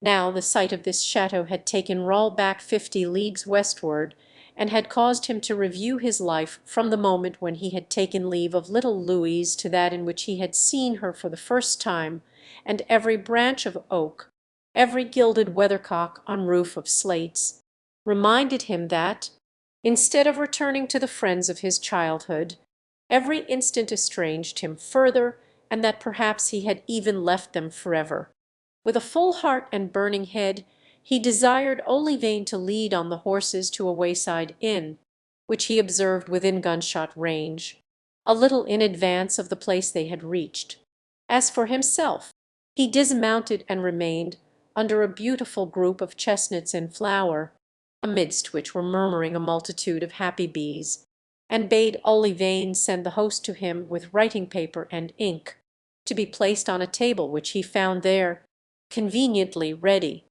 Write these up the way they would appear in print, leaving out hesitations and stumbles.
Now the sight of this chateau had taken Raoul back 50 leagues westward, and had caused him to review his life from the moment when he had taken leave of little Louise to that in which he had seen her for the first time, and every branch of oak, every gilded weathercock on roof of slates, reminded him that, instead of returning to the friends of his childhood, every instant estranged him further, and that perhaps he had even left them forever. With a full heart and burning head, he desired Olivain to lead on the horses to a wayside inn, which he observed within gunshot range, a little in advance of the place they had reached. As for himself, he dismounted and remained under a beautiful group of chestnuts in flower, amidst which were murmuring a multitude of happy bees, and bade Olivain send the host to him with writing paper and ink, to be placed on a table which he found there, conveniently ready.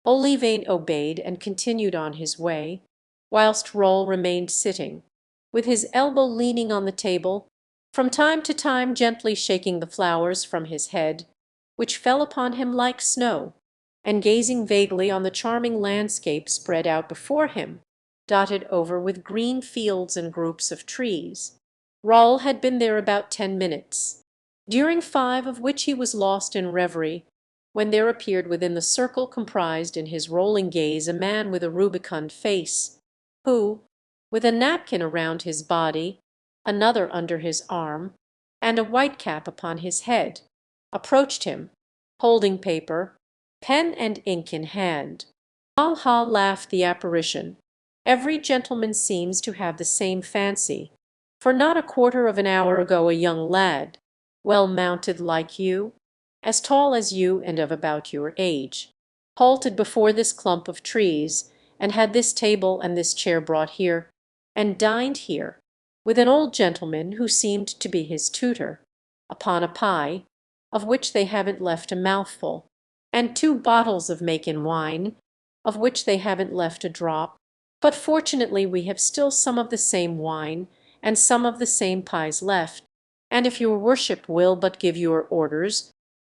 Olivain obeyed and continued on his way, whilst Roll remained sitting, with his elbow leaning on the table, from time to time gently shaking the flowers from his head, which fell upon him like snow, and gazing vaguely on the charming landscape spread out before him, dotted over with green fields and groups of trees. Raoul had been there about 10 minutes, during 5 of which he was lost in reverie, when there appeared within the circle comprised in his rolling gaze a man with a rubicund face, who, with a napkin around his body, another under his arm, and a white cap upon his head, approached him, holding paper, pen and ink in hand. "Ha, ha," laughed the apparition, "every gentleman seems to have the same fancy, for not a quarter of an hour ago a young lad, well mounted like you, as tall as you and of about your age, halted before this clump of trees, and had this table and this chair brought here, and dined here, with an old gentleman who seemed to be his tutor, upon a pie, of which they haven't left a mouthful, and 2 bottles of Macon wine, of which they haven't left a drop. But fortunately we have still some of the same wine, and some of the same pies left, and if your worship will but give your orders—"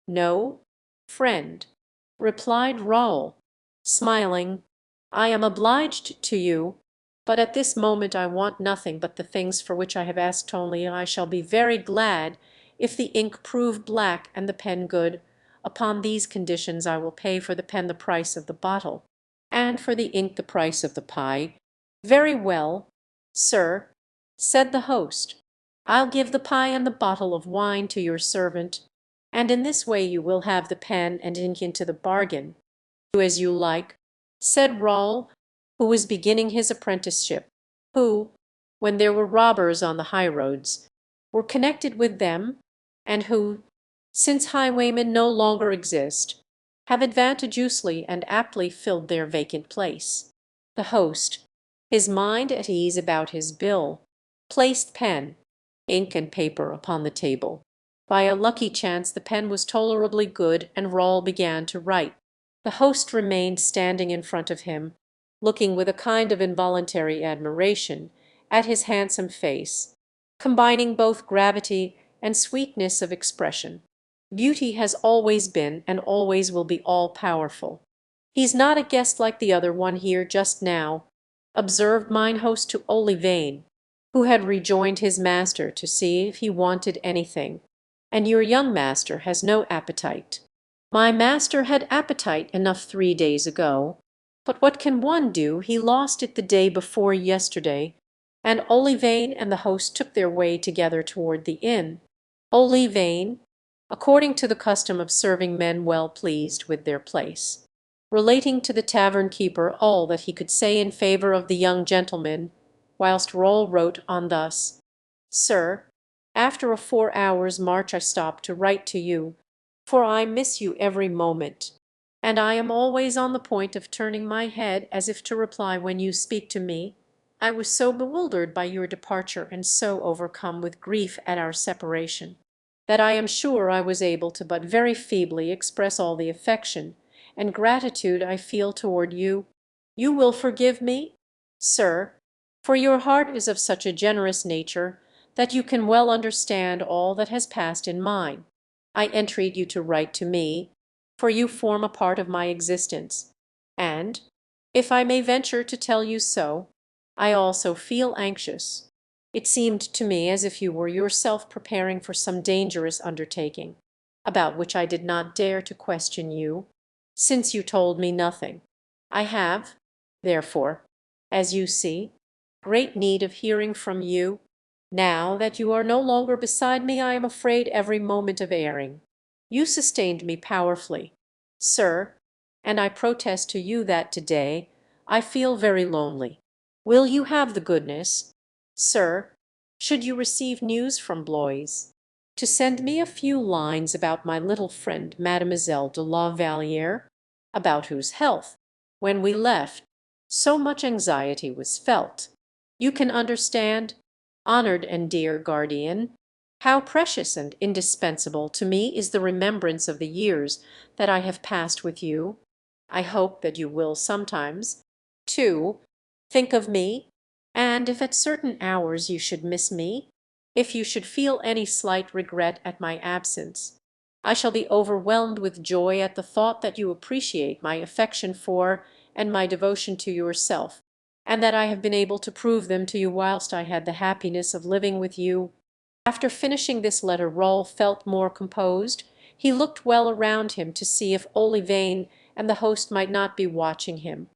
"No, friend," replied Raoul, smiling, "I am obliged to you, but at this moment I want nothing but the things for which I have asked only. I shall be very glad if the ink prove black and the pen good. Upon these conditions I will pay for the pen the price of the bottle, and for the ink the price of the pie." "Very well, sir," said the host, "I'll give the pie and the bottle of wine to your servant, and in this way you will have the pen and ink into the bargain." "Do as you like," said Raoul, who was beginning his apprenticeship, who, when there were robbers on the highroads, were connected with them, and who, since highwaymen no longer exist, have advantageously and aptly filled their vacant place. The host, his mind at ease about his bill, placed pen, ink, and paper upon the table. By a lucky chance the pen was tolerably good, and Raoul began to write. The host remained standing in front of him, looking with a kind of involuntary admiration at his handsome face, combining both gravity and sweetness of expression. Beauty has always been and always will be all-powerful. "He's not a guest like the other one here just now," observed mine host to Olivain, who had rejoined his master to see if he wanted anything, "and your young master has no appetite." "My master had appetite enough 3 days ago, but what can one do? He lost it the day before yesterday," and Olivain and the host took their way together toward the inn. Olivain, according to the custom of serving men well pleased with their place, relating to the tavern keeper all that he could say in favour of the young gentleman, whilst Roll wrote on thus: "Sir, after a 4 hours' march I stop to write to you, for I miss you every moment, and I am always on the point of turning my head as if to reply when you speak to me. I was so bewildered by your departure and so overcome with grief at our separation, that I am sure I was able to but very feebly express all the affection and gratitude I feel toward you. You will forgive me, sir, for your heart is of such a generous nature that you can well understand all that has passed in mine. I entreat you to write to me, for you form a part of my existence, and, if I may venture to tell you so, I also feel anxious. It seemed to me as if you were yourself preparing for some dangerous undertaking, about which I did not dare to question you, since you told me nothing. I have, therefore, as you see, great need of hearing from you. Now that you are no longer beside me, I am afraid every moment of erring. You sustained me powerfully, sir, and I protest to you that today I feel very lonely. Will you have the goodness, sir, should you receive news from Blois, to send me a few lines about my little friend Mademoiselle de la Vallière, about whose health, when we left, so much anxiety was felt. You can understand, honored and dear guardian, how precious and indispensable to me is the remembrance of the years that I have passed with you. I hope that you will sometimes, too, think of me, and if at certain hours you should miss me, if you should feel any slight regret at my absence, I shall be overwhelmed with joy at the thought that you appreciate my affection for and my devotion to yourself, and that I have been able to prove them to you whilst I had the happiness of living with you. After finishing this letter Rawle felt more composed. He looked well around him to see if Olivain and the host might not be watching him,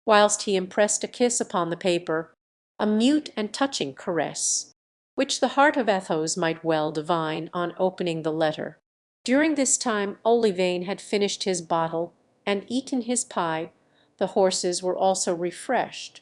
whilst he impressed a kiss upon the paper, a mute and touching caress, which the heart of Athos might well divine on opening the letter. During this time Olivain had finished his bottle and eaten his pie. The horses were also refreshed.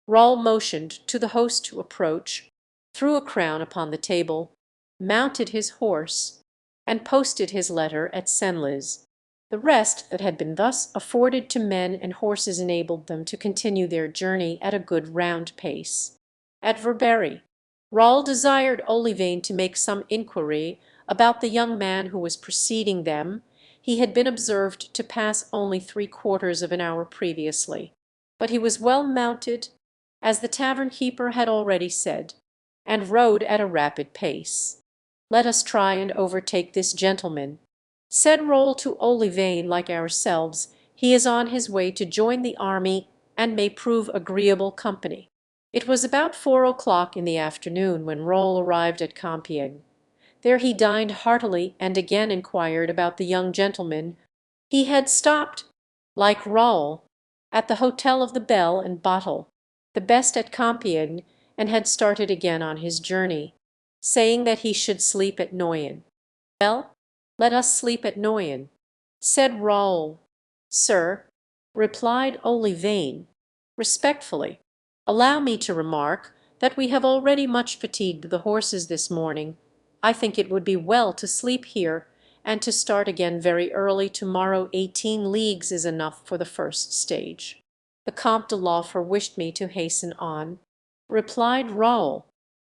Rawle motioned to the host to approach, threw a crown upon the table, mounted his horse, and posted his letter at Senlis. The rest that had been thus afforded to men and horses enabled them to continue their journey at a good round pace. At Verberie, Rawle desired Olivain to make some inquiry about the young man who was preceding them. He had been observed to pass only 3/4 of an hour previously, but he was well mounted, as the tavern keeper had already said, and rode at a rapid pace. "Let us try and overtake this gentleman," said Rawle to Olivain. "Like ourselves, he is on his way to join the army, and may prove agreeable company." It was about 4 o'clock in the afternoon when Rawle arrived at Compiègne. There he dined heartily, and again inquired about the young gentleman. He had stopped, like Rawle, at the Hotel of the Bell and Bottle, the best at Compiègne, and had started again on his journey, saying that he should sleep at Noyon. "Well, let us sleep at Noyon," said Rawle. "Sir," replied Olivain, respectfully, "allow me to remark that we have already much fatigued the horses this morning. I think it would be well to sleep here, and to start again very early tomorrow. 18 leagues is enough for the first stage." "The Comte de Laufer wished me to hasten on," replied Rawle,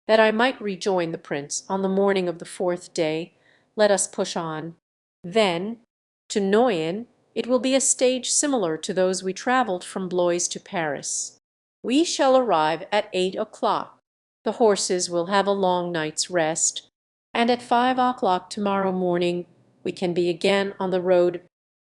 "that I might rejoin the prince on the morning of the 4th day. Let us push on. Then, to Noyon, it will be a stage similar to those we travelled from Blois to Paris. We shall arrive at 8 o'clock. The horses will have a long night's rest, and at 5 o'clock tomorrow morning we can be again on the road